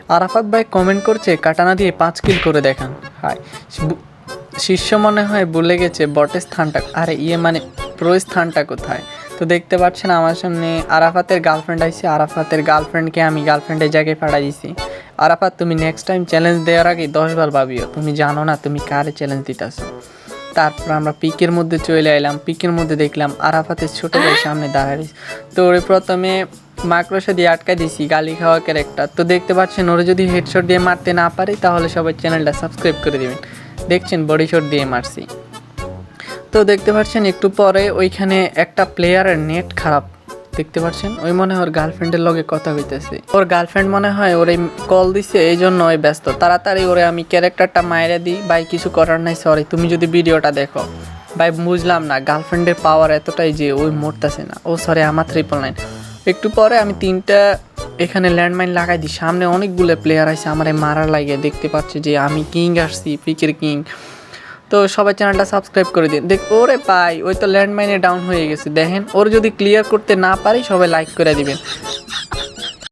আরাফাত ভাই কমেন্ট করছে কাটানা দিয়ে 5 কিল করে দেখান। হাই শিষ্য মনে হয় ভুলে গেছে বটের স্থানটা, আরে মানে প্রো স্থানটা কোথায়। তো দেখতে পাচ্ছেন আমার সামনে আরাফাতের গার্লফ্রেন্ড আইছে। আরাফাতের গার্লফ্রেন্ডকে আমি গার্লফ্রেন্ডের জায়গায় পাঠাই দিছি। আরাফাত তুমি নেক্সট টাইম চ্যালেঞ্জ দেওয়ার আগে 10 বার ভাবিও, তুমি জানো না তুমি কারে চ্যালেঞ্জ দিতেছো। তারপর আমরা পিকের মধ্যে চলে এলাম। পিকের মধ্যে দেখলাম আরাফাতের ছোট ভাই সামনে দাঁড়ায়। তো ওরে প্রথমে মাকড়সা দিয়ে আটকাই দিছি, গালি খাওয়া ক্যারেক্টার। তো দেখতে পাচ্ছেন ওরে যদি হেডশট দিয়ে মারতে না পারি তাহলে সবাই চ্যানেলটা সাবস্ক্রাইব করে দেবেন। দেখছেন বডি শট দিয়ে মারছি। তো দেখতে পাচ্ছেন একটু পরে ওইখানে একটা প্লেয়ারের নেট খারাপ, দেখতে পাচ্ছেন ওই মনে হয় ওর গার্লফ্রেন্ডের লগে কথা হইতেছে। ওর গার্লফ্রেন্ড মনে হয় ওরে কল দিছে, এই জন্য ওই ব্যস্ত। তাড়াতাড়ি ওরে আমি ক্যারেক্টারটা মাইরে দিই। ভাই কিছু করার নাই, সরি। তুমি যদি ভিডিওটা দেখো ভাই, বুঝলাম না গার্লফ্রেন্ডের পাওয়ার এতটাই যে ওই মরতেছে না। ও সরি, আমার 999। একটু পরে আমি 3টা এখানে ল্যান্ডমাইন লাগাই দিই। সামনে অনেকগুলো প্লেয়ার আছে আমার মারার লাগে। দেখতে পাচ্ছি যে আমি কিং আসছি, পিকের কিং। তো সবাই চ্যানেলটা সাবস্ক্রাইব করে দিন। দেখ ওরে পাই ওই তো ল্যান্ডমাইনে ডাউন হয়ে গেছে। দেখেন ওর যদি ক্লিয়ার করতে না পারি সবাই লাইক করে দিবেন।